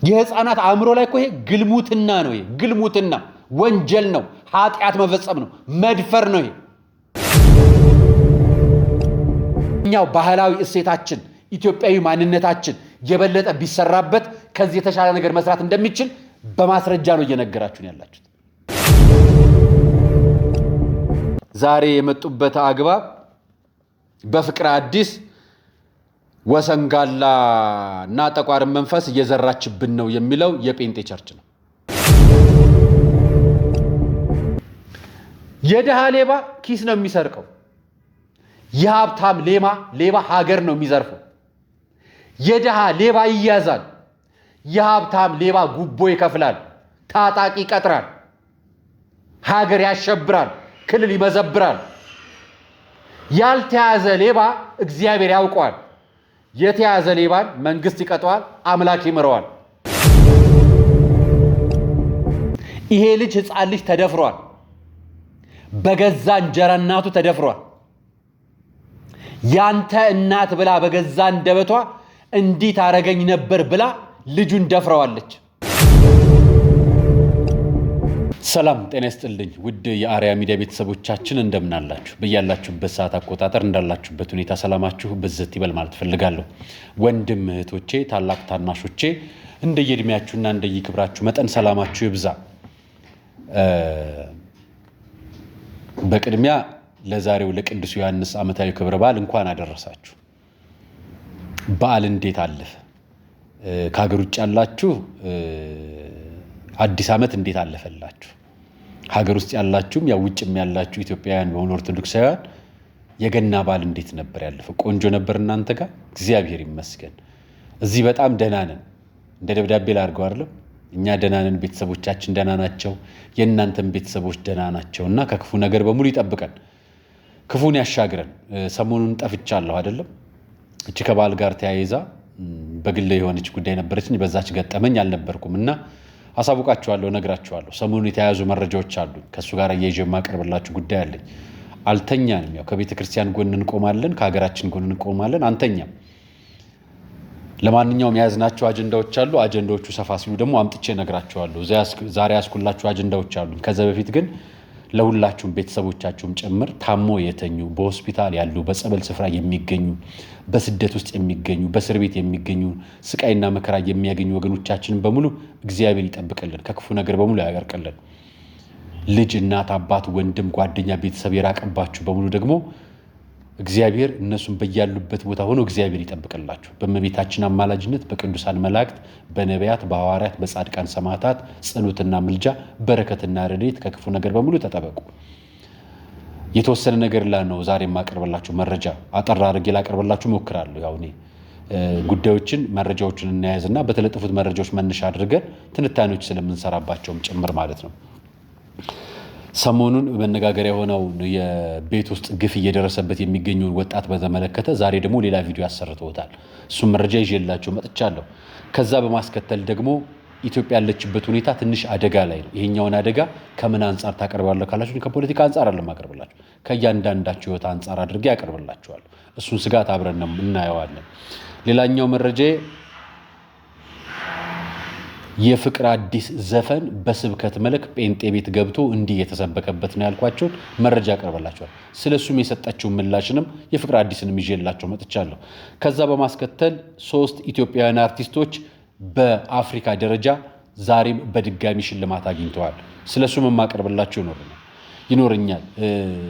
የህፃናት አእምሮ ላይ እኮ ይሄ ግልሙትና ነው። ይሄ ግልሙትና ወንጀል ነው፣ ኃጢአት መፈጸም ነው፣ መድፈር ነው። ይሄ እኛው ባህላዊ እሴታችን ኢትዮጵያዊ ማንነታችን የበለጠ ቢሰራበት ከዚህ የተሻለ ነገር መስራት እንደሚችል በማስረጃ ነው እየነገራችሁን ያላችሁት። ዛሬ የመጡበት አግባብ በፍቅር አዲስ ወሰንጋላ እና ጠቋር መንፈስ እየዘራችብን ነው የሚለው የጴንጤ ቸርች ነው። የደሃ ሌባ ኪስ ነው የሚሰርቀው። የሀብታም ሌባ ሀገር ነው የሚዘርፈው። የደሃ ሌባ ይያዛል። የሀብታም ሌባ ጉቦ ይከፍላል፣ ታጣቂ ይቀጥራል፣ ሀገር ያሸብራል፣ ክልል ይመዘብራል። ያልተያዘ ሌባ እግዚአብሔር ያውቀዋል። የተያዘ ሌባን መንግስት ይቀጠዋል፣ አምላክ ይምረዋል። ይሄ ልጅ ህፃን ልጅ ተደፍሯል። በገዛ እንጀራ እናቱ ተደፍሯል። ያንተ እናት ብላ በገዛ እንደበቷ እንዲህ ታረገኝ ነበር ብላ ልጁን ደፍረዋለች። ሰላም ጤና ይስጥልኝ ውድ የአርያ ሚዲያ ቤተሰቦቻችን እንደምን አላችሁ? በያላችሁበት ሰዓት አቆጣጠር እንዳላችሁበት ሁኔታ ሰላማችሁ በዝት ይበል ማለት ፈልጋለሁ። ወንድም እህቶቼ፣ ታላቅ ታናሾቼ እንደየእድሜያችሁና እንደየክብራችሁ መጠን ሰላማችሁ ይብዛ። በቅድሚያ ለዛሬው ለቅዱስ ዮሐንስ ዓመታዊ ክብረ በዓል እንኳን አደረሳችሁ። በዓል እንዴት አለፈ? ከሀገር ውጭ ያላችሁ አዲስ ዓመት እንዴት አለፈላችሁ? ሀገር ውስጥ ያላችሁም ያው ውጭም ያላችሁ ኢትዮጵያውያን በሆኑ ኦርቶዶክሳውያን የገና በዓል እንዴት ነበር ያለፈው? ቆንጆ ነበር እናንተ ጋር? እግዚአብሔር ይመስገን። እዚህ በጣም ደህና ነን። እንደ ደብዳቤ ላድርገው አይደለም? እኛ ደህና ነን፣ ቤተሰቦቻችን ደህና ናቸው፣ የእናንተም ቤተሰቦች ደህና ናቸው እና ከክፉ ነገር በሙሉ ይጠብቀን፣ ክፉን ያሻግረን። ሰሞኑን ጠፍቻለሁ አይደለም? እቺ ከበዓል ጋር ተያይዛ በግል የሆነች ጉዳይ ነበረችኝ። በዛች ገጠመኝ አልነበርኩም እና አሳውቃችኋለሁ፣ ነግራችኋለሁ። ሰሞኑን የተያዙ መረጃዎች አሉ። ከሱ ጋር እየይዤ የማቀርብላችሁ ጉዳይ አለኝ። አልተኛንም። ያው ከቤተ ክርስቲያን ጎን እንቆማለን፣ ከሀገራችን ጎን እንቆማለን፣ አንተኛም። ለማንኛውም የያዝናቸው አጀንዳዎች አሉ። አጀንዳዎቹ ሰፋ ሲሉ ደግሞ አምጥቼ ነግራችኋለሁ። ዛሬ ያስኩላችሁ አጀንዳዎች አሉ። ከዛ በፊት ግን ለሁላችሁም ቤተሰቦቻችሁም ጭምር ታሞ የተኙ፣ በሆስፒታል ያሉ፣ በጸበል ስፍራ የሚገኙ፣ በስደት ውስጥ የሚገኙ፣ በእስር ቤት የሚገኙ፣ ስቃይና መከራ የሚያገኙ ወገኖቻችንን በሙሉ እግዚአብሔር ይጠብቅልን፣ ከክፉ ነገር በሙሉ ያርቅልን። ልጅ፣ እናት፣ አባት፣ ወንድም፣ ጓደኛ፣ ቤተሰብ የራቀባችሁ በሙሉ ደግሞ እግዚአብሔር እነሱን በያሉበት ቦታ ሆኖ እግዚአብሔር ይጠብቅላችሁ። በእመቤታችን አማላጅነት በቅዱሳን መላእክት፣ በነቢያት፣ በሐዋርያት፣ በጻድቃን ሰማዕታት ጸሎትና ምልጃ በረከትና ረድኤት ከክፉ ነገር በሙሉ ተጠበቁ። የተወሰነ ነገር ላይ ነው ዛሬ የማቀርብላችሁ መረጃ አጠር አድርጌ ላቀርብላችሁ ሞክራለሁ። ያው እኔ ጉዳዮችን መረጃዎችን እናያዝና በተለጠፉት መረጃዎች መነሻ አድርገን ትንታኔዎች ስለምንሰራባቸውም ጭምር ማለት ነው። ሰሞኑን መነጋገሪያ የሆነው የቤት ውስጥ ግፍ እየደረሰበት የሚገኘውን ወጣት በተመለከተ ዛሬ ደግሞ ሌላ ቪዲዮ አሰርተውታል። እሱም መረጃ ይዤላችሁ መጥቻለሁ። ከዛ በማስከተል ደግሞ ኢትዮጵያ ያለችበት ሁኔታ ትንሽ አደጋ ላይ ነው። ይሄኛውን አደጋ ከምን አንጻር ታቀርባለሁ ካላችሁ ከፖለቲካ አንጻር አይደለም አቀርብላችሁ፣ ከእያንዳንዳችሁ ህይወት አንጻር አድርጌ ያቀርብላችኋለሁ። እሱን ስጋት አብረን ነው እናየዋለን። ሌላኛው መረጃ የፍቅር አዲስ ዘፈን በስብከት መልክ ጴንጤ ቤት ገብቶ እንዲህ የተሰበከበት ነው ያልኳቸውን መረጃ አቀርብላችኋል። ስለሱም የሰጣችው ምላሽንም የፍቅር አዲስንም ይዤላችሁ መጥቻለሁ። ከዛ በማስከተል 3 ኢትዮጵያውያን አርቲስቶች በአፍሪካ ደረጃ ዛሬም በድጋሚ ሽልማት አግኝተዋል። ስለሱም የማቀርብላችሁ ይኖረኛል።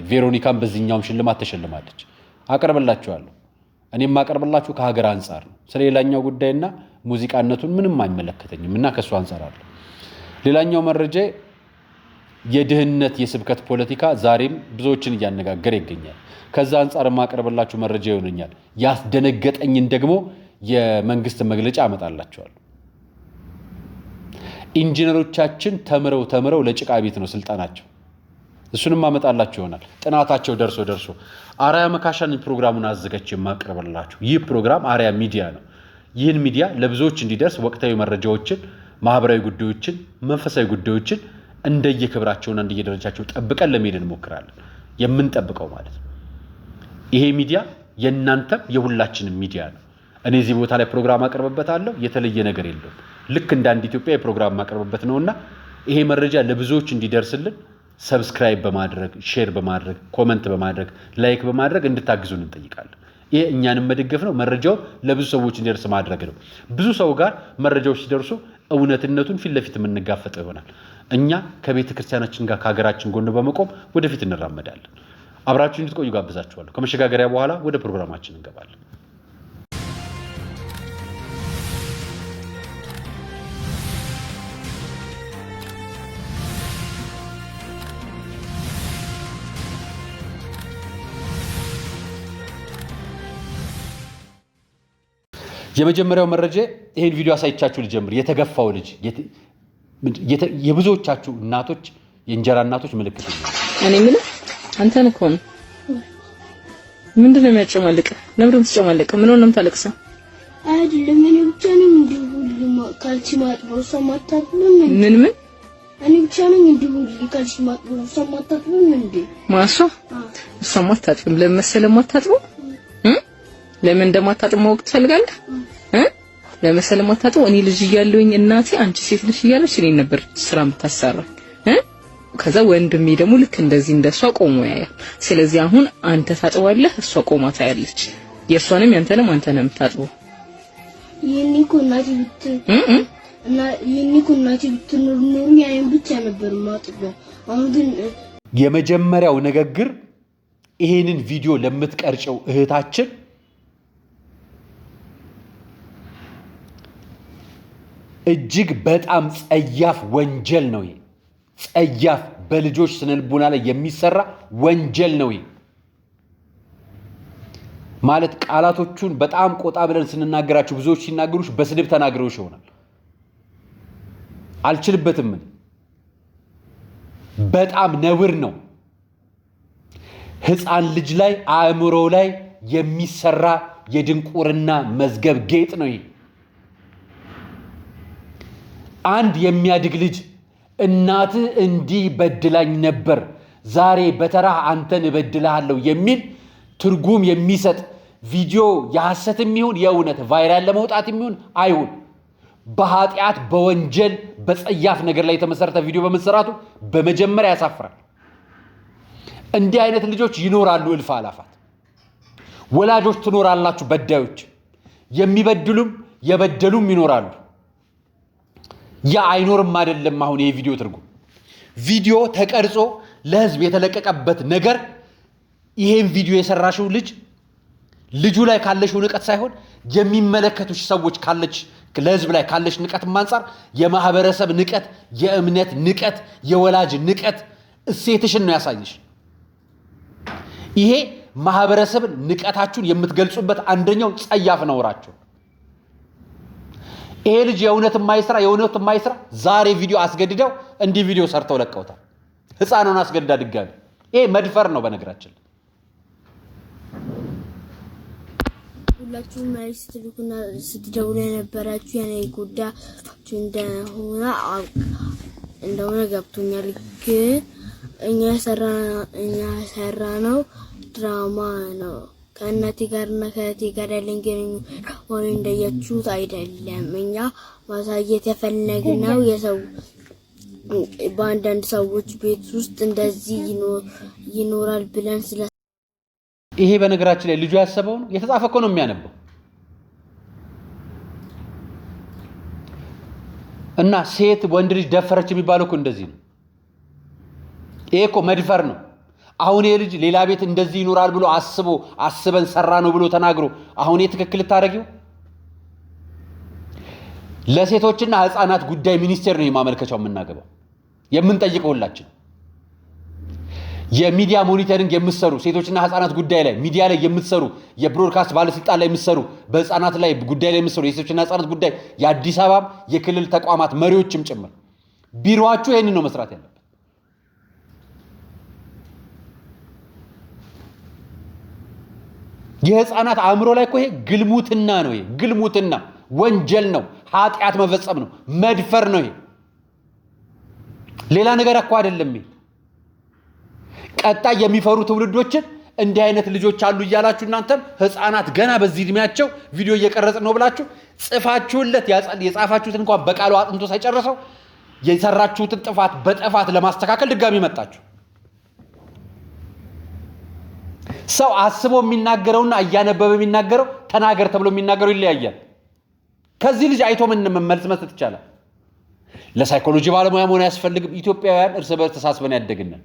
ቬሮኒካም በዚህኛውም ሽልማት ተሸልማለች። አቀርብላችኋለሁ። እኔ የማቀርብላችሁ ከሀገር አንጻር ነው። ስለሌላኛው ጉዳይና ሙዚቃነቱን ምንም አይመለከተኝም እና ከሱ አንጻር አለ። ሌላኛው መረጃ የድህነት የስብከት ፖለቲካ ዛሬም ብዙዎችን እያነጋገረ ይገኛል። ከዛ አንጻር የማቀርብላችሁ መረጃ ይሆነኛል። ያስደነገጠኝን ደግሞ የመንግስት መግለጫ አመጣላችኋለሁ። ኢንጂነሮቻችን ተምረው ለጭቃ ቤት ነው ስልጣናቸው። እሱንም አመጣላችሁ ይሆናል። ጥናታቸው ደርሶ አርያ መካሻን ፕሮግራሙን አዘጋጅቼ የማቀርብላችሁ ይህ ፕሮግራም አርያ ሚዲያ ነው። ይህን ሚዲያ ለብዙዎች እንዲደርስ ወቅታዊ መረጃዎችን፣ ማህበራዊ ጉዳዮችን፣ መንፈሳዊ ጉዳዮችን እንደየክብራቸውና እንደየደረጃቸው ጠብቀን ለመሄድ እንሞክራለን። የምንጠብቀው ማለት ነው። ይሄ ሚዲያ የእናንተም የሁላችንም ሚዲያ ነው። እኔ እዚህ ቦታ ላይ ፕሮግራም አቀርብበታለሁ። የተለየ ነገር የለውም። ልክ እንደ አንድ ኢትዮጵያ የፕሮግራም ማቀርብበት ነውና ይሄ መረጃ ለብዙዎች እንዲደርስልን ሰብስክራይብ በማድረግ ሼር በማድረግ ኮሜንት በማድረግ ላይክ በማድረግ እንድታግዙን እንጠይቃለን። ይሄ እኛንም መደገፍ ነው፣ መረጃው ለብዙ ሰዎች እንዲደርስ ማድረግ ነው። ብዙ ሰው ጋር መረጃዎች ሲደርሱ እውነትነቱን ፊት ለፊት የምንጋፈጠው ይሆናል። እኛ ከቤተ ክርስቲያናችን ጋር ከሀገራችን ጎን በመቆም ወደፊት እንራመዳለን። አብራችሁ እንድትቆዩ ጋብዛችኋለሁ። ከመሸጋገሪያ በኋላ ወደ ፕሮግራማችን እንገባለን። የመጀመሪያው መረጃ ይሄን ቪዲዮ አሳይቻችሁ ልጀምር። የተገፋው ልጅ የብዙዎቻችሁ እናቶች የእንጀራ እናቶች ምልክት ነው። እኔ ምን አንተን እኮ ነው ምንድነው የሚያጨማልቅ? ለምን ትጨማልቅ? ምን ሆነም ታለቅሰ? አይደለም እኔ ብቻ ነኝ እንዲሁ ሁሉ ካልሲ ማጥበው ሰማታጥብም ምን እኔ ብቻ ነኝ እንዲሁ ሁሉ ካልሲ ማጥበው ሰማታጥብም እንዴ? ማሷ ሰማታጥብም ለምን መሰለህ ማታጥበው? ለምን እንደማታጥብ ማወቅ ትፈልጋለህ? ለምን ማታጥበው? እኔ ልጅ እያለሁኝ እናቴ አንቺ ሴት ልጅ እያለች እኔን ነበር ስራ የምታሰራኝ። ከዛ ወንድሜ ደግሞ ልክ እንደዚህ እንደሷ ቆሞ ያያል። ስለዚህ አሁን አንተ ታጥባለህ፣ እሷ ቆማ ታያለች። የእሷንም ያንተንም አንተ ነው የምታጥበው። የኔ እኮ እናቴ ብትኖር ኖሮ ያይን ብቻ ነበር ማጥበው። አሁን ግን የመጀመሪያው ንግግር ይሄንን ቪዲዮ ለምትቀርጨው እህታችን እጅግ በጣም ጸያፍ ወንጀል ነው። ይሄ ጸያፍ በልጆች ስነልቦና ላይ የሚሰራ ወንጀል ነው። ይሄ ማለት ቃላቶቹን በጣም ቆጣ ብለን ስንናገራችሁ ብዙዎች ሲናገሩሽ በስድብ ተናግረውሽ ይሆናል። አልችልበትም። በጣም ነውር ነው። ሕፃን ልጅ ላይ አእምሮ ላይ የሚሰራ የድንቁርና መዝገብ ጌጥ ነው። ይሄ አንድ የሚያድግ ልጅ እናትህ እንዲህ በድላኝ ነበር ዛሬ በተራህ አንተን እበድልሃለሁ የሚል ትርጉም የሚሰጥ ቪዲዮ የሐሰትም ይሁን የእውነት ቫይራል ለመውጣት የሚሆን አይሁን በኃጢአት በወንጀል በጸያፍ ነገር ላይ የተመሰረተ ቪዲዮ በመሰራቱ በመጀመሪያ ያሳፍራል። እንዲህ አይነት ልጆች ይኖራሉ እልፍ አላፋት። ወላጆች ትኖራላችሁ፣ በዳዮች የሚበድሉም የበደሉም ይኖራሉ። ያ አይኖርም አይደለም። አሁን ይሄ ቪዲዮ ትርጉም ቪዲዮ ተቀርጾ ለህዝብ የተለቀቀበት ነገር ይሄን ቪዲዮ የሰራሽው ልጁ ላይ ካለሽው ንቀት ሳይሆን የሚመለከቱሽ ሰዎች ካለች ለህዝብ ላይ ካለሽ ንቀት አንፃር የማህበረሰብ ንቀት፣ የእምነት ንቀት፣ የወላጅ ንቀት እሴትሽን ነው ያሳይሽ። ይሄ ማህበረሰብ ንቀታችሁን የምትገልጹበት አንደኛው ጸያፍ ነውራችሁ። ይሄ ልጅ የእውነት የማይስራ ዛሬ ቪዲዮ አስገድደው እንዲህ ቪዲዮ ሰርተው ለቀውታል። ህፃኑን አስገድዳ ድጋሚ ይሄ መድፈር ነው። በነገራችን ሁላችሁም ማለት ስትልኩና ስትደውሉ የነበራችሁ የኔ ጉዳያችሁ እንደሆነ ገብቶኛል። ግን እኛ ሰራነው ድራማ ነው። ከእናቴ ጋርና ከእህቴ ጋር ያለኝ ግንኙነት ሆኖ እንደያችሁት አይደለም። እኛ ማሳየት የፈለግነው በአንዳንድ ሰዎች ቤት ውስጥ እንደዚህ ይኖራል ብለን ስለ ይሄ በነገራችን ላይ ልጁ ያሰበው ነው የተጻፈ እኮ ነው የሚያነበው። እና ሴት ወንድ ልጅ ደፈረች የሚባለው እኮ እንደዚህ ነው። ይሄ እኮ መድፈር ነው። አሁን ይሄ ልጅ ሌላ ቤት እንደዚህ ይኖራል ብሎ አስበን ሰራ ነው ብሎ ተናግሮ አሁን የትክክል ታረጊው? ለሴቶችና ህፃናት ጉዳይ ሚኒስቴር ነው የማመልከቻው የምናገባው የምንጠይቀው ሁላችን። የሚዲያ ሞኒተሪንግ የምትሰሩ ሴቶችና ህፃናት ጉዳይ ላይ ሚዲያ ላይ የምትሰሩ የብሮድካስት ባለስልጣን ላይ የምትሰሩ በህፃናት ላይ ጉዳይ ላይ የምትሰሩ የሴቶችና ህፃናት ጉዳይ የአዲስ አበባ የክልል ተቋማት መሪዎችም ጭምር ቢሮአችሁ ይሄንን ነው መስራት ያለበት። የህፃናት አእምሮ ላይ እኮ ይሄ ግልሙትና ነው። ይሄ ግልሙትና ወንጀል ነው፣ ኃጢአት መፈጸም ነው፣ መድፈር ነው። ይሄ ሌላ ነገር እኮ አይደለም። ቀጣይ የሚፈሩ ትውልዶችን እንዲህ አይነት ልጆች አሉ እያላችሁ እናንተም ህፃናት ገና በዚህ እድሜያቸው ቪዲዮ እየቀረጽን ነው ብላችሁ ጽፋችሁለት የጻፋችሁትን እንኳን በቃሉ አጥንቶ ሳይጨርሰው የሰራችሁትን ጥፋት በጥፋት ለማስተካከል ድጋሚ መጣችሁ። ሰው አስቦ የሚናገረውና እያነበበ የሚናገረው ተናገር ተብሎ የሚናገረው ይለያያል። ከዚህ ልጅ አይቶ ምን መልስ መስጠት ይቻላል? ለሳይኮሎጂ ባለሙያ መሆን አያስፈልግም። ኢትዮጵያውያን እርስ በርስ ተሳስበን ያደግነን።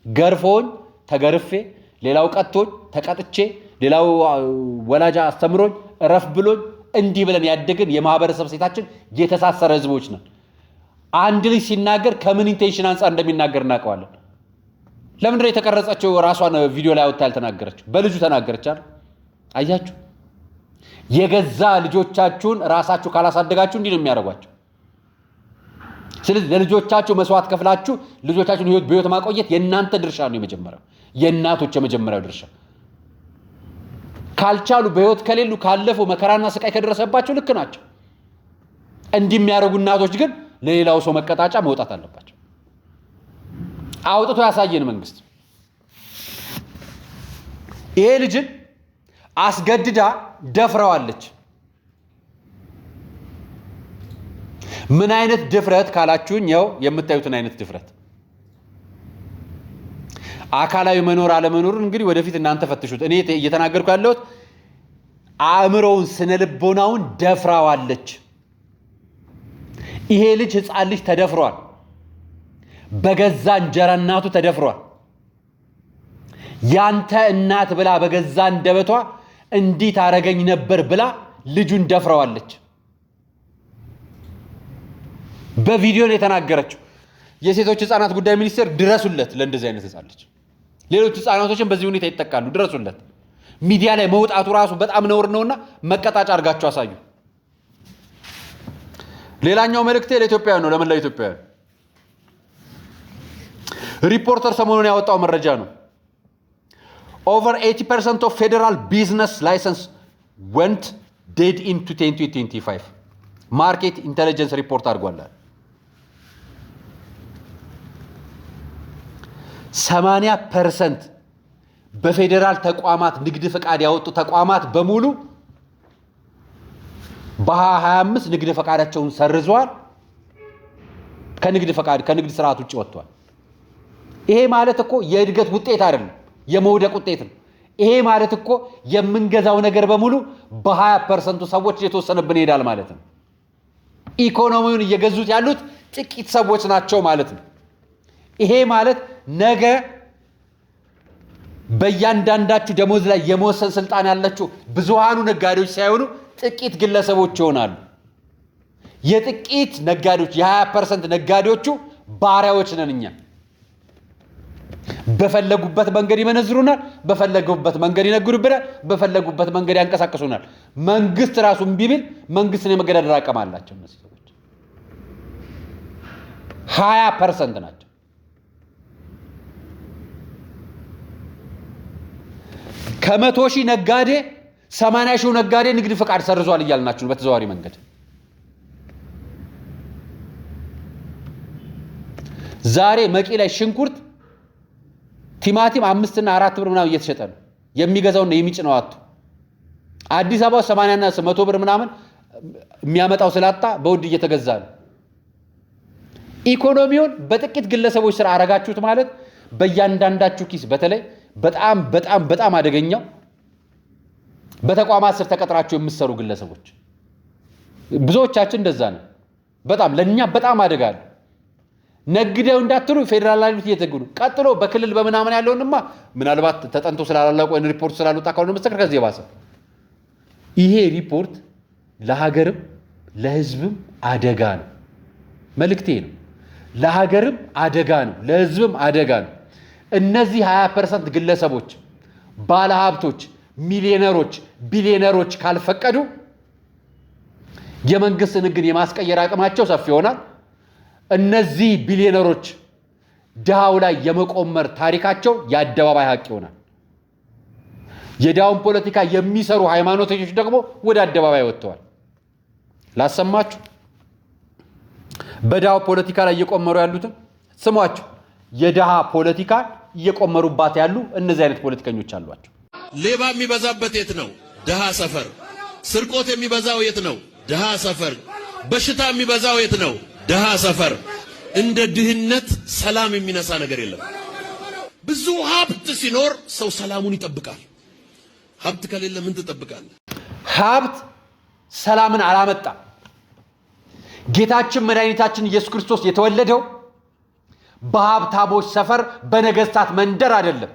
ገርፎኝ ተገርፌ፣ ሌላው ቀጥቶኝ ተቀጥቼ፣ ሌላው ወላጅ አስተምሮኝ ረፍ ብሎኝ እንዲህ ብለን ያደግን የማህበረሰብ ሴታችን የተሳሰረ ህዝቦች ነን። አንድ ልጅ ሲናገር ከምን ኢንቴንሽን አንፃር እንደሚናገር እናውቀዋለን። ለምንድን ነው የተቀረጸችው? ራሷን ቪዲዮ ላይ አውጥታ ያልተናገረችው? በልጁ ተናገረች አይደል? አያችሁ፣ የገዛ ልጆቻችሁን ራሳችሁ ካላሳደጋችሁ እንዲህ ነው የሚያደርጓቸው። ስለዚህ ለልጆቻችሁ መስዋዕት ከፍላችሁ ልጆቻችሁን በህይወት ማቆየት የእናንተ ድርሻ ነው። የመጀመሪያው የእናቶች የመጀመሪያው ድርሻ። ካልቻሉ በህይወት ከሌሉ ካለፉ መከራና ስቃይ ከደረሰባቸው ልክ ናቸው። እንዲህ የሚያደርጉ እናቶች ግን ለሌላው ሰው መቀጣጫ መውጣት አለባቸው። አውጥቶ ያሳየን መንግስት። ይሄ ልጅን አስገድዳ ደፍረዋለች። ምን አይነት ድፍረት ካላችሁኝ፣ ያው የምታዩትን አይነት ድፍረት። አካላዊ መኖር አለመኖሩን እንግዲህ ወደፊት እናንተ ፈትሹት። እኔ እየተናገርኩ ያለሁት አእምሮውን ስነ ልቦናውን ደፍራዋለች። ይሄ ልጅ ህፃን ልጅ ተደፍሯል። በገዛ እንጀራ እናቱ ተደፍሯል። ያንተ እናት ብላ በገዛ አንደበቷ እንዲህ ታረገኝ ነበር ብላ ልጁን ደፍረዋለች። በቪዲዮ ነው የተናገረችው። የሴቶች ህፃናት ጉዳይ ሚኒስቴር ድረሱለት ለእንደዚህ አይነት ህፃን ልጅ። ሌሎች ህፃናቶችን በዚህ ሁኔታ ይጠቃሉ፣ ድረሱለት። ሚዲያ ላይ መውጣቱ ራሱ በጣም ነውር ነውና መቀጣጫ አድርጋችሁ አሳዩ። ሌላኛው መልእክቴ ለኢትዮጵያውያን ነው፣ ለመላው ኢትዮጵያውያን። ሪፖርተር ሰሞኑን ያወጣው መረጃ ነው። over 80% of federal business license went dead in 2025 ማርኬት ኢንተለጀንስ ሪፖርት አድርጓል። 80% በፌዴራል ተቋማት ንግድ ፈቃድ ያወጡ ተቋማት በሙሉ በ25 ንግድ ፈቃዳቸውን ሰርዘዋል። ከንግድ ስርዓት ውጪ ወጥቷል። ይሄ ማለት እኮ የእድገት ውጤት አይደለም፣ የመውደቅ ውጤት ነው። ይሄ ማለት እኮ የምንገዛው ነገር በሙሉ በ20% ሰዎች የተወሰነብን ይሄዳል ማለት ነው። ኢኮኖሚውን እየገዙት ያሉት ጥቂት ሰዎች ናቸው ማለት ነው። ይሄ ማለት ነገ በእያንዳንዳችሁ ደሞዝ ላይ የመወሰን ስልጣን ያላችሁ ብዙሃኑ ነጋዴዎች ሳይሆኑ ጥቂት ግለሰቦች ይሆናሉ። የጥቂት ነጋዴዎች የ20% ነጋዴዎቹ ባሪያዎች ነን እኛ። በፈለጉበት መንገድ ይመነዝሩናል፣ በፈለጉበት መንገድ ይነግሩብናል፣ በፈለጉበት መንገድ ያንቀሳቅሱናል። መንግስት ራሱ እምቢ ቢል መንግስትን የመገዳደር አቅም አላቸው። እነዚህ ሰዎች 20% ናቸው። ከ100 ሺህ ነጋዴ 80 ሺህ ነጋዴ ንግድ ፈቃድ ሰርዟል እያልናችሁ ነው በተዘዋዋሪ መንገድ። ዛሬ መቂ ላይ ሽንኩርት ቲማቲም 5 እና 4 ብር ምናምን እየተሸጠ ነው። የሚገዛውና የሚጭነው አጥቶ አዲስ አበባ 80 እና 100 ብር ምናምን የሚያመጣው ስላጣ በውድ እየተገዛ ነው። ኢኮኖሚውን በጥቂት ግለሰቦች ስራ አረጋችሁት ማለት በእያንዳንዳችሁ ኪስ በተለይ በጣም አደገኛው በተቋማት ስር ተቀጥራችሁ የምትሰሩ ግለሰቦች ብዙዎቻችን እንደዛ ነው። በጣም ለኛ በጣም አደጋል። ነግደው እንዳትሉ ፌደራል ላይ እየተገኙ ቀጥሎ በክልል በመናመን ያለውንማ ምናልባት ተጠንቶ ስላላለቀው ወይ ሪፖርት ስላልወጣ ካሁን መስተከር ከዚህ የባሰ ይሄ ሪፖርት ለሀገርም ለህዝብም አደጋ ነው። መልእክቴ ነው። ለሀገርም አደጋ ነው፣ ለህዝብም አደጋ ነው። እነዚህ 20% ግለሰቦች፣ ባለሀብቶች፣ ሚሊዮነሮች፣ ቢሊዮነሮች ካልፈቀዱ የመንግስትን ህግን የማስቀየር አቅማቸው ሰፊ ይሆናል። እነዚህ ቢሊዮነሮች ድሃው ላይ የመቆመር ታሪካቸው የአደባባይ ሀቅ ይሆናል። የዳውን ፖለቲካ የሚሰሩ ሃይማኖተኞች ደግሞ ወደ አደባባይ ወጥተዋል። ላሰማችሁ፣ በዳው ፖለቲካ ላይ እየቆመሩ ያሉትን ስሟቸው። የድሃ ፖለቲካ እየቆመሩባት ያሉ እነዚህ አይነት ፖለቲከኞች አሏቸው። ሌባ የሚበዛበት የት ነው? ድሃ ሰፈር። ስርቆት የሚበዛው የት ነው? ድሃ ሰፈር። በሽታ የሚበዛው የት ነው? ድሃ ሰፈር። እንደ ድህነት ሰላም የሚነሳ ነገር የለም። ብዙ ሀብት ሲኖር ሰው ሰላሙን ይጠብቃል። ሀብት ከሌለ ምን ትጠብቃለህ? ሀብት ሰላምን አላመጣም። ጌታችን መድኃኒታችን ኢየሱስ ክርስቶስ የተወለደው በሀብታሞች ሰፈር በነገስታት መንደር አይደለም።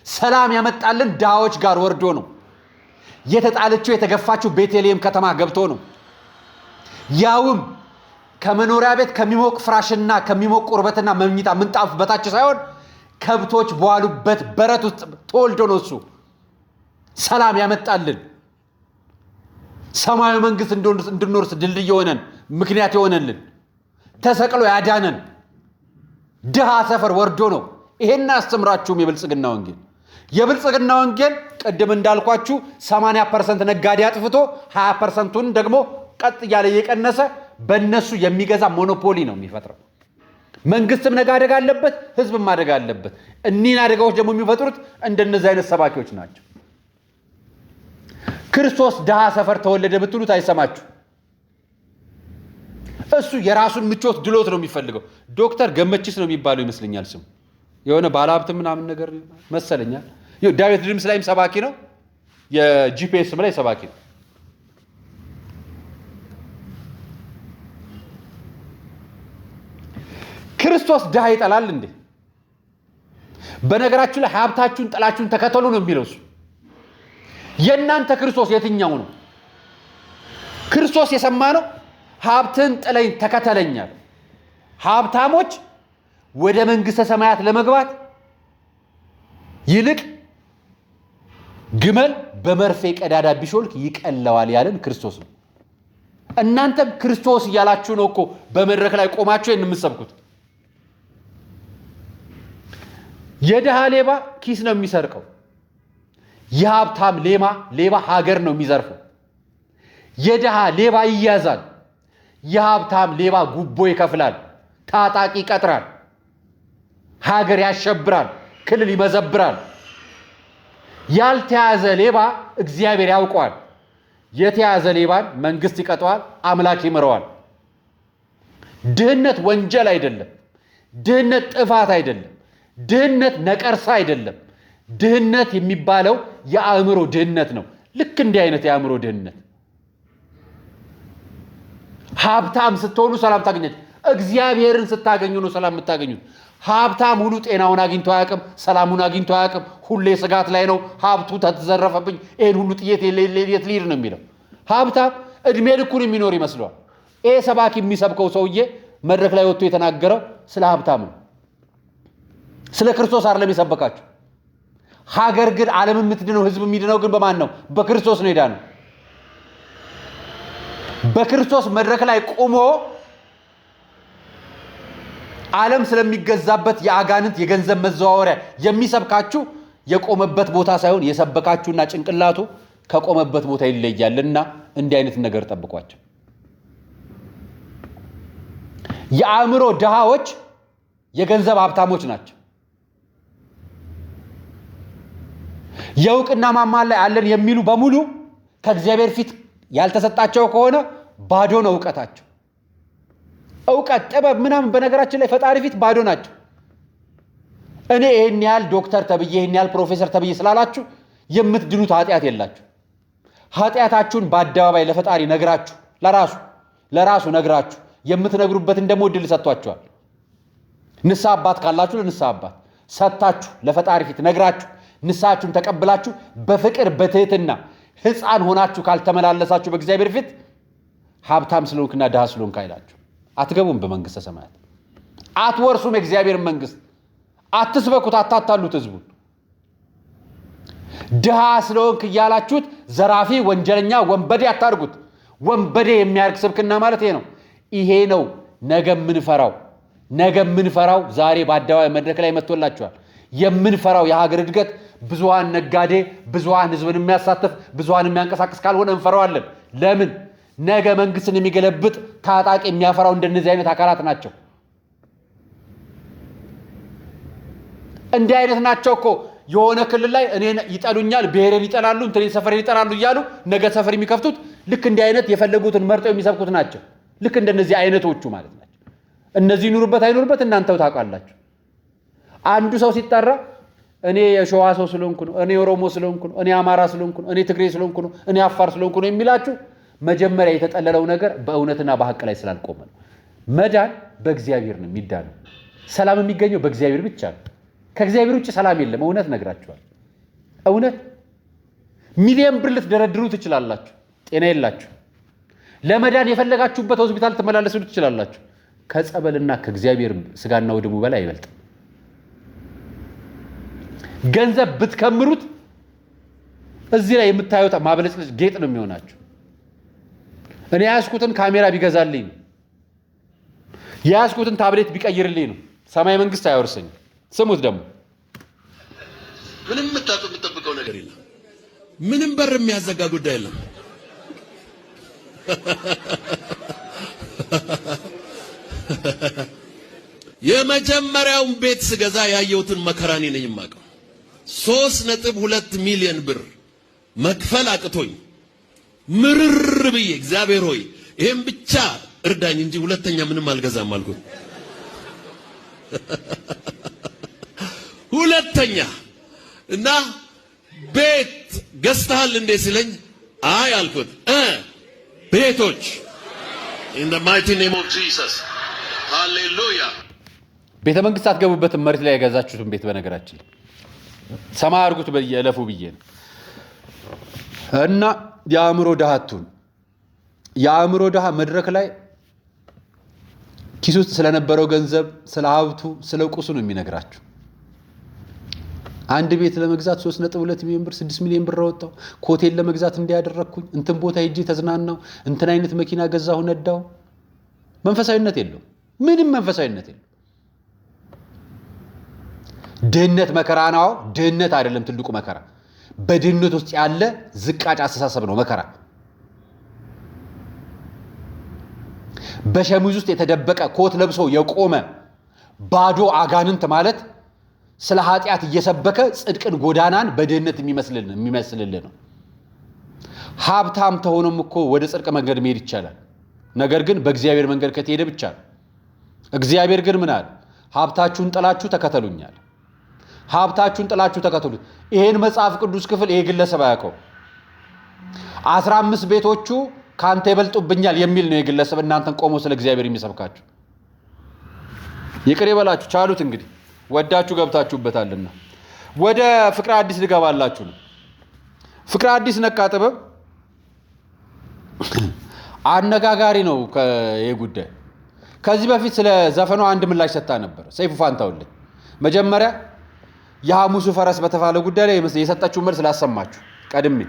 ሰላም ያመጣልን ድሃዎች ጋር ወርዶ ነው። የተጣለችው የተገፋችው ቤተልሔም ከተማ ገብቶ ነው። ያውም ከመኖሪያ ቤት ከሚሞቅ ፍራሽና ከሚሞቅ ቁርበትና መኝታ ምንጣፍ በታች ሳይሆን ከብቶች በዋሉበት በረት ውስጥ ተወልዶ ነው እሱ ሰላም ያመጣልን። ሰማያዊ መንግስት እንድንወርስ ድልድይ የሆነን ምክንያት የሆነልን ተሰቅሎ ያዳነን ድሃ ሰፈር ወርዶ ነው። ይሄን አስተምራችሁም የብልጽግና ወንጌል ቅድም እንዳልኳችሁ 80% ነጋዴ አጥፍቶ 20%ን ደግሞ ቀጥ እያለ እየቀነሰ በእነሱ የሚገዛ ሞኖፖሊ ነው የሚፈጥረው። መንግስትም ነገ አደጋ አለበት፣ ህዝብም አደጋ አለበት። እኒህን አደጋዎች ደግሞ የሚፈጥሩት እንደነዚህ አይነት ሰባኪዎች ናቸው። ክርስቶስ ድሃ ሰፈር ተወለደ ብትሉት አይሰማችሁ። እሱ የራሱን ምቾት ድሎት ነው የሚፈልገው። ዶክተር ገመችስ ነው የሚባለው ይመስለኛል ስሙ። የሆነ ባለሀብት ምናምን ነገር መሰለኛል። ዳዊት ድምስ ላይም ሰባኪ ነው፣ የጂፒኤስም ላይ ሰባኪ ነው። ክርስቶስ ድሃ ይጠላል እንዴ? በነገራችሁ ላይ ሀብታችሁን ጥላችሁን ተከተሉ ነው የሚለው እሱ። የእናንተ ክርስቶስ የትኛው ነው? ክርስቶስ የሰማነው ሀብትን ጥለኝ ተከተለኛል። ሀብታሞች ወደ መንግስተ ሰማያት ለመግባት ይልቅ ግመል በመርፌ ቀዳዳ ቢሾልክ ይቀለዋል ያለን ክርስቶስ ነው። እናንተም ክርስቶስ እያላችሁ ነው እኮ በመድረክ ላይ ቆማችሁ የምትሰብኩት። የድሃ ሌባ ኪስ ነው የሚሰርቀው። የሀብታም ሌባ ሀገር ነው የሚዘርፈው። የድሃ ሌባ ይያዛል። የሀብታም ሌባ ጉቦ ይከፍላል፣ ታጣቂ ይቀጥራል፣ ሀገር ያሸብራል፣ ክልል ይመዘብራል። ያልተያዘ ሌባ እግዚአብሔር ያውቀዋል። የተያዘ ሌባን መንግስት ይቀጠዋል፣ አምላክ ይምረዋል። ድህነት ወንጀል አይደለም። ድህነት ጥፋት አይደለም። ድህነት ነቀርሳ አይደለም። ድህነት የሚባለው የአእምሮ ድህነት ነው። ልክ እንዲህ አይነት የአእምሮ ድህነት ሀብታም ስትሆኑ ሰላም ታገኛችሁ። እግዚአብሔርን ስታገኙ ነው ሰላም የምታገኙት። ሀብታም ሁሉ ጤናውን አግኝቶ አያውቅም፣ ሰላሙን አግኝቶ አያውቅም። ሁሌ ስጋት ላይ ነው። ሀብቱ ተዘረፈብኝ፣ ይሄን ሁሉ ጥየት የት ልሂድ ነው የሚለው። ሀብታም እድሜ ልኩን የሚኖር ይመስለዋል። ይሄ ሰባኪ የሚሰብከው ሰውዬ መድረክ ላይ ወጥቶ የተናገረው ስለ ሀብታም ነው፣ ስለ ክርስቶስ አይደለም የሰበካችሁ። ሀገር ግን ዓለም የምትድነው ህዝብ የሚድነው ግን በማን ነው? በክርስቶስ ነው የዳነው። በክርስቶስ መድረክ ላይ ቆሞ ዓለም ስለሚገዛበት የአጋንንት የገንዘብ መዘዋወሪያ የሚሰብካችሁ የቆመበት ቦታ ሳይሆን የሰበካችሁና ጭንቅላቱ ከቆመበት ቦታ ይለያልና እንዲህ አይነት ነገር ጠብቋቸው። የአእምሮ ድሃዎች የገንዘብ ሀብታሞች ናቸው። የእውቅና ማማ ላይ አለን የሚሉ በሙሉ ከእግዚአብሔር ፊት ያልተሰጣቸው ከሆነ ባዶ ነው እውቀታቸው። እውቀት፣ ጥበብ ምናምን በነገራችን ላይ ፈጣሪ ፊት ባዶ ናቸው። እኔ ይሄን ያህል ዶክተር ተብዬ ይሄን ያህል ፕሮፌሰር ተብዬ ስላላችሁ የምትድኑት ኃጢአት የላችሁ። ኃጢአታችሁን በአደባባይ ለፈጣሪ ነግራችሁ ለራሱ ነግራችሁ የምትነግሩበትን ደግሞ እድል ሰጥቷችኋል። ንስሐ አባት ካላችሁ ለንስሐ አባት ሰጥታችሁ ለፈጣሪ ፊት ነግራችሁ ንስሐችሁን ተቀብላችሁ በፍቅር በትህትና ሕፃን ሆናችሁ ካልተመላለሳችሁ በእግዚአብሔር ፊት ሀብታም ስለሆንክና ድሃ ስለሆንክ አይላችሁ አትገቡም በመንግስተ ሰማያት። አትወርሱም የእግዚአብሔር መንግስት። አትስበኩት፣ አታታሉት ህዝቡን። ድሃ ስለሆንክ እያላችሁት ዘራፊ፣ ወንጀለኛ፣ ወንበዴ አታርጉት። ወንበዴ የሚያርግ ስብክና ማለት ይሄ ነው። ይሄ ነው ነገ የምንፈራው ዛሬ በአደባባይ መድረክ ላይ መጥቶላችኋል። የምንፈራው የሀገር እድገት ብዙሃን ነጋዴ፣ ብዙሃን ህዝብን የሚያሳትፍ ብዙሃን የሚያንቀሳቅስ ካልሆነ እንፈራዋለን። ለምን? ነገ መንግስትን የሚገለብጥ ታጣቂ የሚያፈራው እንደነዚህ አይነት አካላት ናቸው። እንዲህ አይነት ናቸው እኮ የሆነ ክልል ላይ እኔን ይጠሉኛል፣ ብሔሬን ይጠላሉ፣ እንትን ሰፈሬን ይጠላሉ እያሉ ነገ ሰፈር የሚከፍቱት ልክ እንዲህ አይነት የፈለጉትን መርጠው የሚሰብኩት ናቸው። ልክ እንደነዚህ አይነቶቹ ማለት ናቸው። እነዚህ ይኑርበት አይኑርበት እናንተው ታውቃላችሁ። አንዱ ሰው ሲጠራ እኔ የሸዋ ሰው ስለሆንኩ ነው፣ እኔ ኦሮሞ ስለሆንኩ ነው፣ እኔ አማራ ስለሆንኩ ነው፣ እኔ ትግሬ ስለሆንኩ ነው፣ እኔ አፋር ስለሆንኩ ነው የሚላችሁ መጀመሪያ የተጠለለው ነገር በእውነትና በሐቅ ላይ ስላልቆመ ነው። መዳን በእግዚአብሔር ነው የሚዳነው። ሰላም የሚገኘው በእግዚአብሔር ብቻ ነው። ከእግዚአብሔር ውጭ ሰላም የለም። እውነት ነግራችኋል። እውነት ሚሊዮን ብር ልትደረድሩ ትችላላችሁ፣ ጤና የላችሁ። ለመዳን የፈለጋችሁበት ሆስፒታል ትመላለሱ ትችላላችሁ። ከጸበልና ከእግዚአብሔር ስጋና ወደሙ በላይ አይበልጥም። ገንዘብ ብትከምሩት እዚህ ላይ የምታዩት ማብለጭለጭ ጌጥ ነው የሚሆናችሁ። እኔ ያስኩትን ካሜራ ቢገዛልኝ ነው፣ ያስኩትን ታብሌት ቢቀይርልኝ ነው ሰማይ መንግስት አያወርሰኝ። ስሙት ደግሞ ምንም የምትጠብቀው ነገር የለም። ምንም በር የሚያዘጋ ጉዳይ የለም። የመጀመሪያውን ቤት ስገዛ ያየሁትን መከራኔ ነኝ የማውቀው። 3.2 ሚሊዮን ብር መክፈል አቅቶኝ ምርር ብዬ እግዚአብሔር ሆይ ይሄን ብቻ እርዳኝ እንጂ ሁለተኛ ምንም አልገዛም አልኩት። ሁለተኛ እና ቤት ገዝተሃል እንዴ ሲለኝ አይ አልኩት። ቤቶች in the mighty name of Jesus hallelujah። ቤተ መንግስት አትገቡበትም። መሬት ላይ የገዛችሁትን ቤት በነገራችን ሰማይ አድርጉት በየለፉ ብዬ ነው። እና የአእምሮ ድሃቱን የአእምሮ ድሃ መድረክ ላይ ኪስ ውስጥ ስለነበረው ገንዘብ፣ ስለ ሀብቱ፣ ስለ ቁሱ ነው የሚነግራችሁ። አንድ ቤት ለመግዛት 3.2 ሚሊዮን ብር 6 ሚሊዮን ብር አወጣው። ኮቴል ለመግዛት እንዲያደረኩኝ እንትን ቦታ ሄጄ ተዝናናው፣ እንትን አይነት መኪና ገዛሁ፣ ነዳው። መንፈሳዊነት የለው፣ ምንም መንፈሳዊነት የለው። ድህነት መከራ ነው። ድህነት አይደለም ትልቁ መከራ፣ በድህነት ውስጥ ያለ ዝቃጭ አስተሳሰብ ነው መከራ። በሸሚዝ ውስጥ የተደበቀ ኮት ለብሶ የቆመ ባዶ አጋንንት ማለት ስለ ኃጢአት እየሰበከ ጽድቅን ጎዳናን በድህነት የሚመስልልን ነው። ሀብታም ተሆኖም እኮ ወደ ጽድቅ መንገድ መሄድ ይቻላል። ነገር ግን በእግዚአብሔር መንገድ ከተሄደ ብቻ ነው። እግዚአብሔር ግን ምን አለ? ሀብታችሁን ጥላችሁ ተከተሉኛል። ሀብታችሁን ጥላችሁ ተከተሉት። ይሄን መጽሐፍ ቅዱስ ክፍል ይሄ ግለሰብ አያውቀው። 15 ቤቶቹ ካንተ ይበልጡብኛል የሚል ነው የግለሰብ እናንተን ቆሞ ስለ እግዚአብሔር የሚሰብካችሁ። ይቅር ይበላችሁ፣ ቻሉት። እንግዲህ ወዳችሁ ገብታችሁበታልና ወደ ፍቅረ አዲስ ልገባላችሁ ነው። ፍቅረ አዲስ ነቃ ጥበብ አነጋጋሪ ነው። ይሄ ጉዳይ ከዚህ በፊት ስለ ዘፈኗ አንድ ምላሽ ሰጥታ ነበር ሰይፉ ፋንታውልኝ። መጀመሪያ የሐሙሱ ፈረስ በተባለ ጉዳይ ላይ የሰጠችው መልስ ላሰማችሁ ቀድሜ፣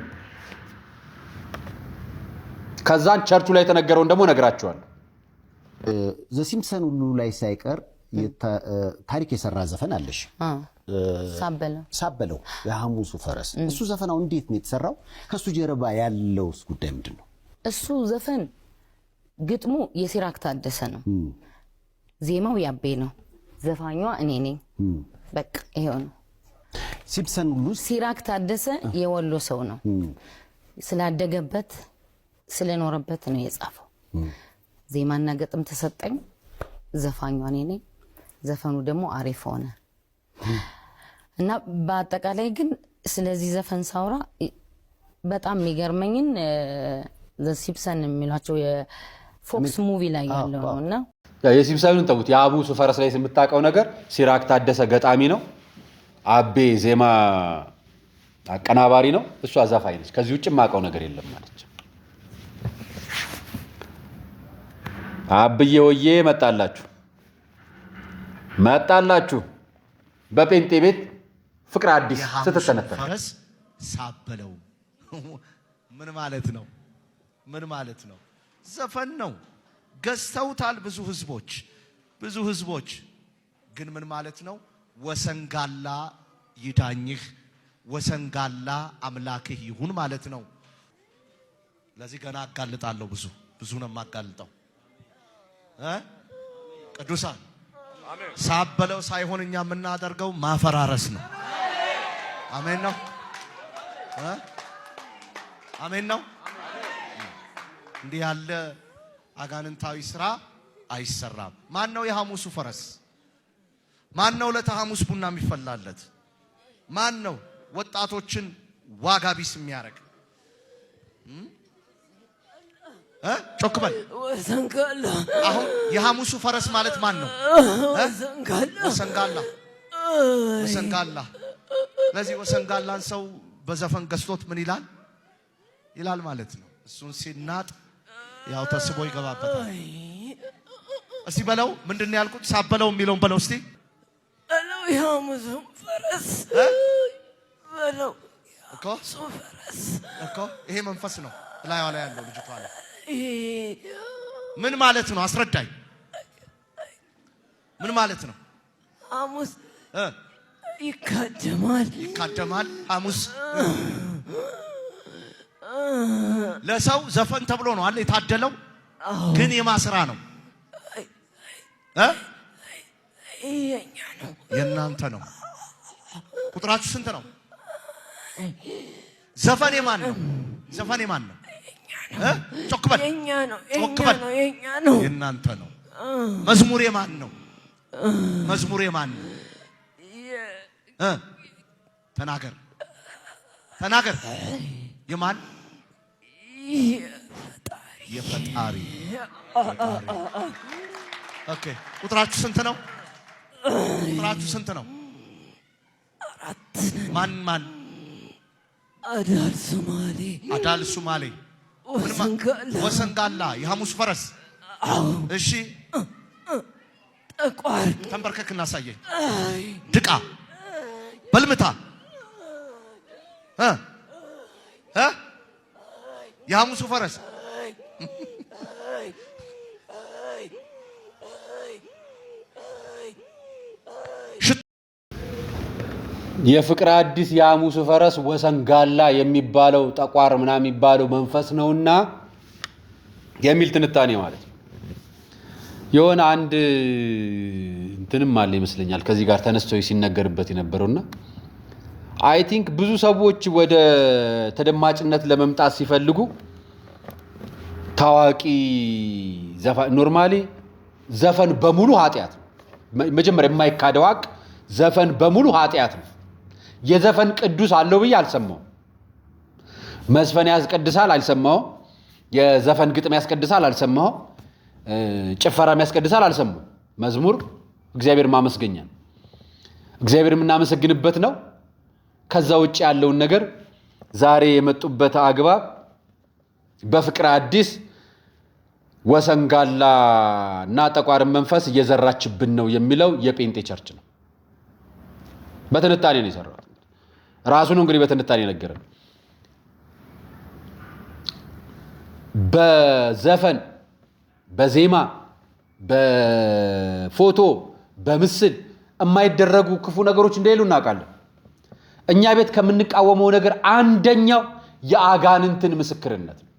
ከዛን ቸርቹ ላይ የተነገረውን ደግሞ ነግራችኋለሁ። ዘሲምፕሰን ሁሉ ላይ ሳይቀር ታሪክ የሰራ ዘፈን አለሽ፣ ሳበለው የሐሙሱ ፈረስ። እሱ ዘፈናው እንዴት ነው የተሰራው? ከሱ ጀርባ ያለውስ ጉዳይ ምንድን ነው? እሱ ዘፈን ግጥሙ የሲራክ ታደሰ ነው፣ ዜማው ያቤ ነው፣ ዘፋኟ እኔ ነኝ። በቃ ይሄው ነው። ሲምፕሰን ሁሉ ሲራክ ታደሰ የወሎ ሰው ነው፣ ስላደገበት ስለኖረበት ነው የጻፈው። ዜማና ግጥም ተሰጠኝ፣ ዘፋኟ እኔ ነኝ፣ ዘፈኑ ደግሞ አሪፍ ሆነ እና በአጠቃላይ ግን ስለዚህ ዘፈን ሳውራ በጣም የሚገርመኝን ዘሲምፕሰን የሚሏቸው የፎክስ ሙቪ ላይ ያለው ነውና የሲምፕሰንን ተውት። የሐሙሱ ፈረስ ላይ የምታውቀው ነገር ሲራክ ታደሰ ገጣሚ ነው፣ አቤ ዜማ አቀናባሪ ነው፣ እሷ ዘፋኝ ነች። ከዚህ ውጭ የማውቀው ነገር የለም ማለት ነው። አብዬ ወዬ መጣላችሁ በጴንጤ ቤት ፍቅረ አዲስ ስትተነተን ፈረስ ሳበለው ምን ማለት ነው? ምን ማለት ነው? ዘፈን ነው። ገዝተውታል ብዙ ህዝቦች። ግን ምን ማለት ነው? ወሰንጋላ ይዳኝህ፣ ወሰንጋላ አምላክህ ይሁን ማለት ነው። ለዚህ ገና አጋልጣለሁ። ብዙ ነው የማጋልጠው። ቅዱሳን ሳበለው ሳይሆን እኛ የምናደርገው ማፈራረስ ነው። አሜን ነው። አሜን ነው። እንዲህ ያለ አጋንንታዊ ስራ አይሰራም። ማን ነው የሐሙሱ ፈረስ? ማን ነው ለሐሙስ ቡና የሚፈላለት? ማን ነው ወጣቶችን ዋጋ ቢስ የሚያደርግ? ጮክ በል። አሁን የሐሙሱ ፈረስ ማለት ማን ነው? ወሰንጋላ። ወሰንጋላ። ለዚህ ወሰንጋላን ሰው በዘፈን ገዝቶት ምን ይላል ይላል ማለት ነው። እሱን ሲናጥ ያው ተስቦ ይገባበታል። እስቲ በለው ምንድን ነው ያልኩት? ሳበለው የሚለውን በለው እስቲ በለው። የሐሙሱ ፈረስ በለው እኮ ፈረስ እኮ ይሄ መንፈስ ነው ላይ ያለው ልጅቷ ላይ ምን ማለት ነው? አስረዳኝ። ምን ማለት ነው? ሐሙስ ይካደማል። ሐሙስ ለሰው ዘፈን ተብሎ ነው አለ የታደለው። ግን የማስራ ነው የኛ ነው የናንተ ነው። ቁጥራችሁ ስንት ነው? ዘፈን የማን ነው? ዘፈን የማን ነው? ጮክ በል። የኛ ነው። ጮክ በል። የኛ ነው። የናንተ ነው። መዝሙር የማን ነው? መዝሙር የማን ነው? ተናገር ተናገር። የማን? የፈጣሪ። ኦኬ ቁጥራችሁ ስንት ነው? ቁጥራችሁ ስንት ነው? 4 ማን ማን? አዳል ሱማሌ ወሰንጋላ የሐሙስ ፈረስ። እሺ ጠቋር ተንበርከክ እናሳየኝ። ድቃ በልምታ የሐሙሱ ፈረስ የፍቅር አዲስ የሐሙሱ ፈረስ ወሰንጋላ የሚባለው ጠቋር ምናምን የሚባለው መንፈስ ነውና የሚል ትንታኔ ማለት ነው። የሆነ አንድ እንትንም አለ ይመስለኛል ከዚህ ጋር ተነስቶ ሲነገርበት የነበረውና አይ ቲንክ ብዙ ሰዎች ወደ ተደማጭነት ለመምጣት ሲፈልጉ ታዋቂ ዘፈን ኖርማሊ ዘፈን በሙሉ ኃጢያት ነው። መጀመሪያ የማይካደው ሀቅ ዘፈን በሙሉ ኃጢያት ነው። የዘፈን ቅዱስ አለው ብዬ አልሰማው። መዝፈን ያስቀድሳል አልሰማው። የዘፈን ግጥም ያስቀድሳል አልሰማው። ጭፈራም ያስቀድሳል አልሰማው። መዝሙር እግዚአብሔር ማመስገኛ ነው። እግዚአብሔር የምናመሰግንበት ነው። ከዛ ውጭ ያለውን ነገር ዛሬ የመጡበት አግባብ በፍቅር አዲስ ወሰንጋላ እና ጠቋርን መንፈስ እየዘራችብን ነው የሚለው የጴንጤ ቸርች ነው። በትንታኔ ነው የሰራው። ራሱ ነው እንግዲህ በትንታኔ ነገረን። በዘፈን በዜማ በፎቶ በምስል የማይደረጉ ክፉ ነገሮች እንደሌሉ እናውቃለን። እኛ ቤት ከምንቃወመው ነገር አንደኛው የአጋንንትን ምስክርነት ነው።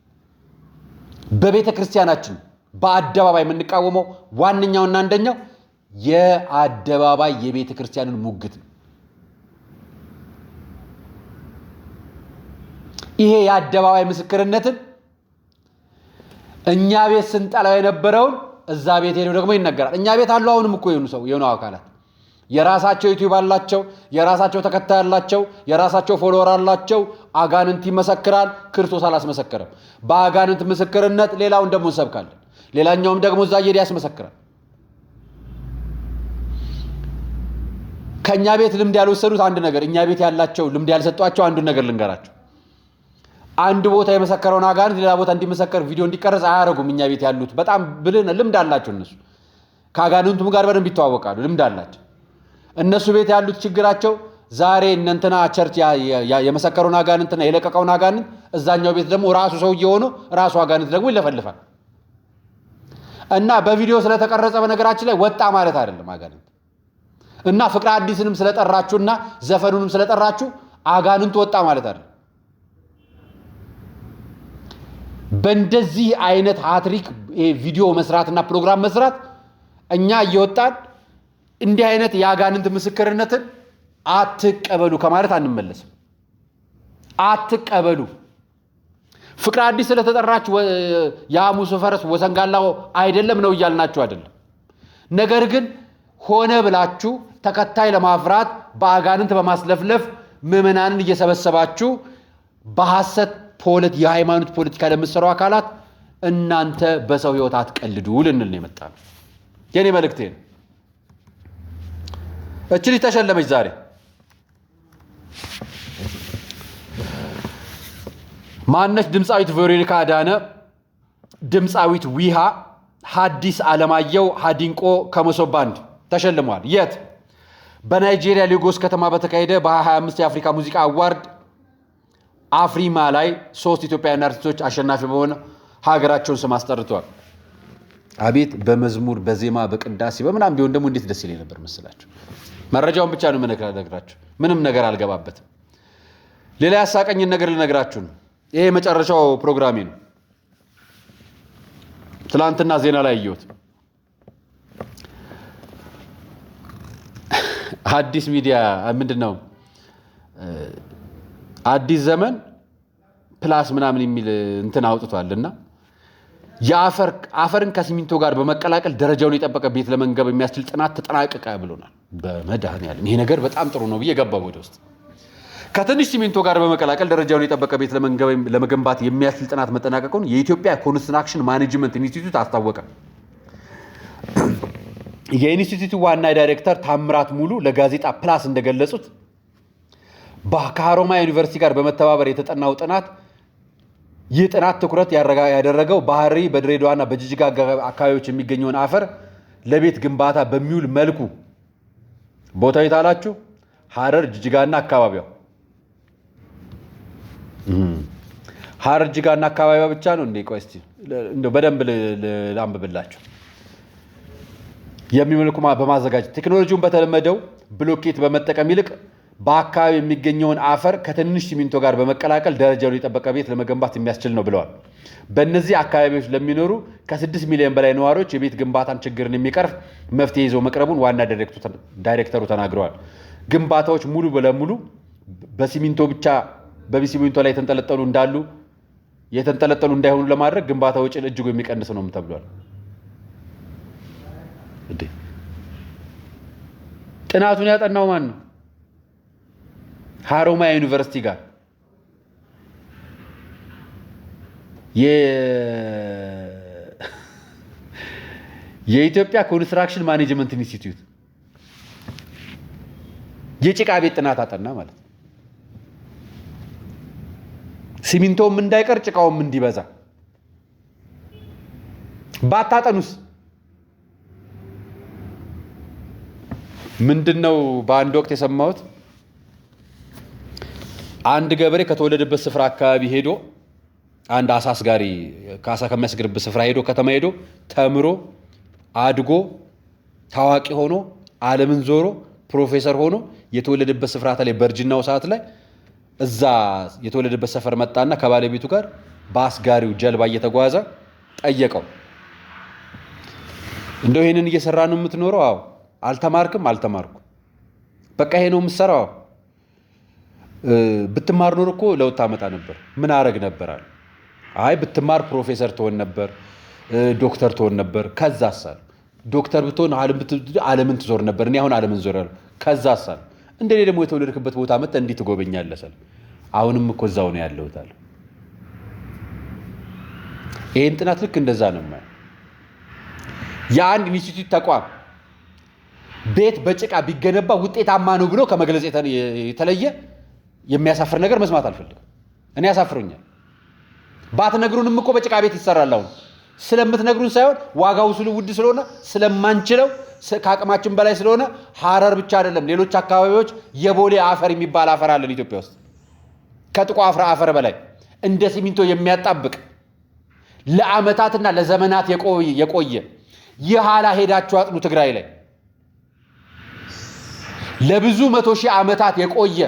በቤተ ክርስቲያናችን በአደባባይ የምንቃወመው ዋነኛውና አንደኛው የአደባባይ የቤተ ክርስቲያንን ሙግት ነው። ይሄ የአደባባይ ምስክርነትን እኛ ቤት ስንጠላው የነበረውን እዛ ቤት ሄደው ደግሞ ይነገራል። እኛ ቤት አሉ አሁንም እኮ የሆኑ አካላት የራሳቸው ዩቲዩብ አላቸው፣ የራሳቸው ተከታይ አላቸው፣ የራሳቸው ፎሎወር አላቸው። አጋንንት ይመሰክራል፣ ክርስቶስ አላስመሰከረም። በአጋንንት ምስክርነት ሌላውን ደግሞ እንሰብካለን። ሌላኛውም ደግሞ እዛ እየሄደ ያስመሰክራል። ከእኛ ቤት ልምድ ያልወሰዱት አንድ ነገር እኛ ቤት ያላቸው ልምድ ያልሰጧቸው አንዱን ነገር ልንገራቸው። አንድ ቦታ የመሰከረውን አጋንንት ሌላ ቦታ እንዲመሰከር ቪዲዮ እንዲቀረጽ አያረጉም። እኛ ቤት ያሉት በጣም ብልህ ልምድ አላቸው። እነሱ ከአጋንንቱም ጋር በደንብ ይተዋወቃሉ፣ ልምድ አላቸው። እነሱ ቤት ያሉት ችግራቸው ዛሬ እነንትና ቸርች የመሰከረውን አጋንንትና የለቀቀውን አጋንንት እዛኛው ቤት ደግሞ ራሱ ሰውዬ ሆኖ ራሱ አጋንንት ደግሞ ይለፈልፋል። እና በቪዲዮ ስለተቀረጸ በነገራችን ላይ ወጣ ማለት አይደለም አጋንንት። እና ፍቅር አዲስንም ስለጠራችሁና ዘፈኑንም ስለጠራችሁ አጋንንቱ ወጣ ማለት አይደለም። በእንደዚህ አይነት ሃትሪክ ቪዲዮ መስራትና ፕሮግራም መስራት እኛ እየወጣን እንዲህ አይነት የአጋንንት ምስክርነትን አትቀበሉ ከማለት አንመለስም። አትቀበሉ። ፍቅረ አዲስ ስለተጠራችሁ የሐሙሱ ፈረስ ወሰንጋላው አይደለም ነው እያልናችሁ አይደለም። ነገር ግን ሆነ ብላችሁ ተከታይ ለማፍራት በአጋንንት በማስለፍለፍ ምዕመናንን እየሰበሰባችሁ በሐሰት የሃይማኖት ፖለቲካ ለምትሰሩ አካላት እናንተ በሰው ህይወት አትቀልዱ ልንል ነው የመጣነው። የኔ መልእክቴ ነው። እቺ ልጅ ተሸለመች ዛሬ። ማነች? ድምፃዊት ቬሮኒካ አዳነ፣ ድምፃዊት ዊሃ፣ ሐዲስ ዓለማየሁ፣ ሀዲንቆ ከመሶብ ባንድ ተሸልመዋል። የት? በናይጄሪያ ሌጎስ ከተማ በተካሄደ በ25 የአፍሪካ ሙዚቃ አዋርድ አፍሪማ ላይ 3 ኢትዮጵያውያን አርቲስቶች አሸናፊ በመሆን ሀገራቸውን ስም አስጠርተዋል። አቤት በመዝሙር በዜማ በቅዳሴ በምናም ቢሆን ደግሞ እንዴት ደስ ይለኝ ነበር መስላችሁ። መረጃውን ብቻ ነው የምነግራችሁ፣ ምንም ነገር አልገባበትም። ሌላ ያሳቀኝን ነገር ልነግራችሁ ነው። ይሄ የመጨረሻው ፕሮግራሜ ነው። ትላንትና ዜና ላይ አየሁት። አዲስ ሚዲያ ምንድነው አዲስ ዘመን ፕላስ ምናምን የሚል እንትን አውጥቷልና አፈርን ከሲሚንቶ ጋር በመቀላቀል ደረጃውን የጠበቀ ቤት ለመንገብ የሚያስችል ጥናት ተጠናቀቀ ብሎናል። በመድኃኒዓለም ይሄ ነገር በጣም ጥሩ ነው ብዬ ገባሁ ወደ ውስጥ። ከትንሽ ሲሚንቶ ጋር በመቀላቀል ደረጃውን የጠበቀ ቤት ለመገንባት የሚያስችል ጥናት መጠናቀቁን የኢትዮጵያ ኮንስትራክሽን ማኔጅመንት ኢንስቲትዩት አስታወቀ። የኢንስቲትዩቱ ዋና ዳይሬክተር ታምራት ሙሉ ለጋዜጣ ፕላስ እንደገለጹት ከሀሮማያ ዩኒቨርሲቲ ጋር በመተባበር የተጠናው ጥናት ይህ ጥናት ትኩረት ያደረገው በሐረሪ በድሬዳዋና በጅጅጋ አካባቢዎች የሚገኘውን አፈር ለቤት ግንባታ በሚውል መልኩ ቦታው የታላችሁ ሐረር ጅጅጋና አካባቢዋ ሐረር ጅጅጋና አካባቢዋ ብቻ ነው እንዴ? ቆይ እስቲ እንደው በደንብ ላንብብላችሁ። የሚመልኩ በማዘጋጀት ቴክኖሎጂውን በተለመደው ብሎኬት በመጠቀም ይልቅ በአካባቢ የሚገኘውን አፈር ከትንሽ ሲሚንቶ ጋር በመቀላቀል ደረጃውን የጠበቀ ቤት ለመገንባት የሚያስችል ነው ብለዋል። በእነዚህ አካባቢዎች ለሚኖሩ ከ6 ሚሊዮን በላይ ነዋሪዎች የቤት ግንባታን ችግርን የሚቀርፍ መፍትሄ ይዞ መቅረቡን ዋና ዳይሬክተሩ ተናግረዋል። ግንባታዎች ሙሉ ለሙሉ በሲሚንቶ ላይ የተንጠለጠሉ እንዳይሆኑ ለማድረግ ግንባታ ወጪን እጅጉ የሚቀንስ ነው ተብሏል። ጥናቱን ያጠናው ማን ነው? ሀሮማያ ዩኒቨርሲቲ ጋር የኢትዮጵያ ኮንስትራክሽን ማኔጅመንት ኢንስቲትዩት የጭቃ ቤት ጥናት አጠና ማለት ነው። ሲሚንቶም እንዳይቀር ጭቃውም እንዲበዛ ባታጠኑስ ምንድነው? በአንድ ወቅት የሰማሁት አንድ ገበሬ ከተወለደበት ስፍራ አካባቢ ሄዶ አንድ አሳስጋሪ ካሳ ከሚያስገርበት ስፍራ ሄዶ ከተማ ሄዶ ተምሮ አድጎ ታዋቂ ሆኖ ዓለምን ዞሮ ፕሮፌሰር ሆኖ የተወለደበት ስፍራ ላይ በእርጅናው ሰዓት ላይ እዛ የተወለደበት ሰፈር መጣና ከባለቤቱ ጋር በአስጋሪው ጀልባ እየተጓዘ ጠየቀው። እንደው ይሄንን እየሰራ ነው የምትኖረው? አዎ። አልተማርክም? አልተማርኩም። በቃ ይሄ ነው የምትሰራው? ብትማር ኖር እኮ ለውጥ ታመጣ ነበር። ምን አረግ ነበር አለ። አይ ብትማር ፕሮፌሰር ትሆን ነበር፣ ዶክተር ትሆን ነበር። ከዛስ አለ ዶክተር ብትሆን ዓለምን ትዞር ነበር። እኔ አሁን ዓለምን ዞራለሁ። ከዛስ አለ እንደኔ ደግሞ የተወለድክበት ቦታ መጥተህ እንዲህ ትጎበኛለህ አለ። አሁንም እኮ እዛው ነው ያለሁት አለ። ይሄን ጥናት ልክ እንደዛ ነው ማለት የአንድ ኢንስቲትዩት ተቋም ቤት በጭቃ ቢገነባ ውጤታማ ነው ብሎ ከመግለጽ የተለየ የሚያሳፍር ነገር መስማት አልፈልግም። እኔ ያሳፍሩኛል። ባትነግሩንም እኮ በጭቃ ቤት ይሰራል። አሁን ስለምትነግሩን ሳይሆን ዋጋው ውድ ስለሆነ ስለማንችለው ከአቅማችን በላይ ስለሆነ ሐረር ብቻ አይደለም ሌሎች አካባቢዎች የቦሌ አፈር የሚባል አፈር አለን ኢትዮጵያ ውስጥ ከጥቁር አፈር በላይ እንደ ሲሚንቶ የሚያጣብቅ ለዓመታትና ለዘመናት የቆየ የኋላ ሄዳችሁ አጥኑ። ትግራይ ላይ ለብዙ 100 ሺህ ዓመታት የቆየ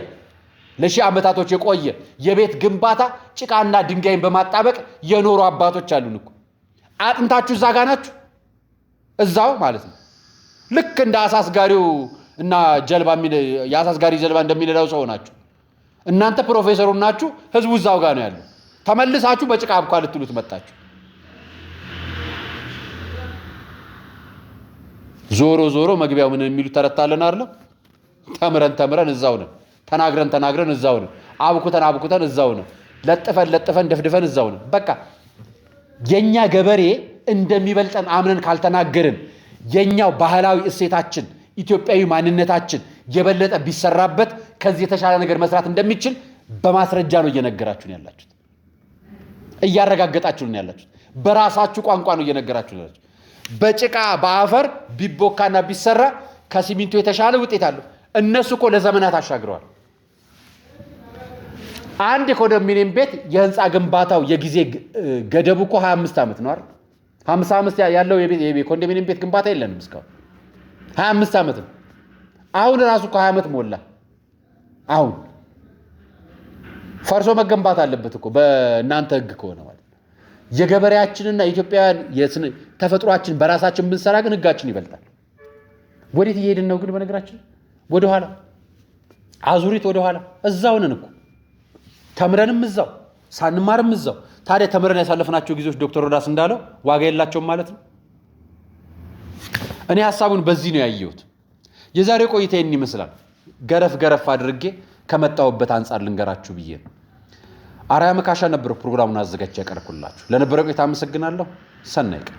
ለሺህ ዓመታቶች የቆየ የቤት ግንባታ ጭቃና ድንጋይን በማጣበቅ የኖሩ አባቶች አሉን እኮ። አጥንታችሁ እዛ ጋር ናችሁ፣ እዛው ማለት ነው። ልክ እንደ አሳስጋሪው እና ጀልባ የአሳስጋሪ ጀልባ እንደሚነዳው ሰው ናችሁ እናንተ። ፕሮፌሰሩ ናችሁ፣ ህዝቡ እዛው ጋር ነው ያለው። ተመልሳችሁ በጭቃ አብኳ ልትሉት መጣችሁ። ዞሮ ዞሮ መግቢያው ምን የሚሉት ተረታለን አይደል? ተምረን እዛው ነን፣ ተናግረን እዛው ነን፣ አብኩተን እዛው ነን፣ ለጥፈን ደፍድፈን እዛው ነን። በቃ የኛ ገበሬ እንደሚበልጠን አምነን ካልተናገርን የኛው ባህላዊ እሴታችን ኢትዮጵያዊ ማንነታችን የበለጠ ቢሰራበት ከዚህ የተሻለ ነገር መስራት እንደሚችል በማስረጃ ነው እየነገራችሁን ያላችሁት፣ እያረጋገጣችሁን ያላችሁት። በራሳችሁ ቋንቋ ነው እየነገራችሁን ያላችሁት። በጭቃ በአፈር ቢቦካና ቢሰራ ከሲሚንቶ የተሻለ ውጤት አለው። እነሱ እኮ ለዘመናት አሻግረዋል። አንድ ኮንዶሚኒየም ቤት የህንፃ ግንባታው የጊዜ ገደቡ እኮ 25 ዓመት ነው አይደል? 50 ዓመት ያለው የኮንዶሚኒየም ቤት ግንባታ የለንም እስካሁን 25 ዓመት ነው። አሁን ራሱ እኮ 20 ዓመት ሞላ። አሁን ፈርሶ መገንባት አለበት እኮ በእናንተ ህግ ከሆነ ማለት የገበሬያችንና ኢትዮጵያውያን ተፈጥሯችን በራሳችን ብንሰራ ግን ህጋችን ይበልጣል። ወዴት እየሄድን ነው ግን? በነገራችን ወደኋላ አዙሪት ወደኋላ እዛው ነን እኮ ተምረንም እዛው ሳንማርም እዛው። ታዲያ ተምረን ያሳለፍናቸው ጊዜዎች ዶክተር ሮዳስ እንዳለው ዋጋ የላቸውም ማለት ነው። እኔ ሐሳቡን በዚህ ነው ያየሁት። የዛሬ ቆይታ ይህን ይመስላል። ገረፍ አድርጌ ከመጣሁበት አንጻር ልንገራችሁ ብዬ ነው። አርያ መካሻ ነበር ፕሮግራሙን አዘጋጅቼ ያቀርብኩላችሁ። ለነበረ ቆይታ አመሰግናለሁ። ሰናይ ቀን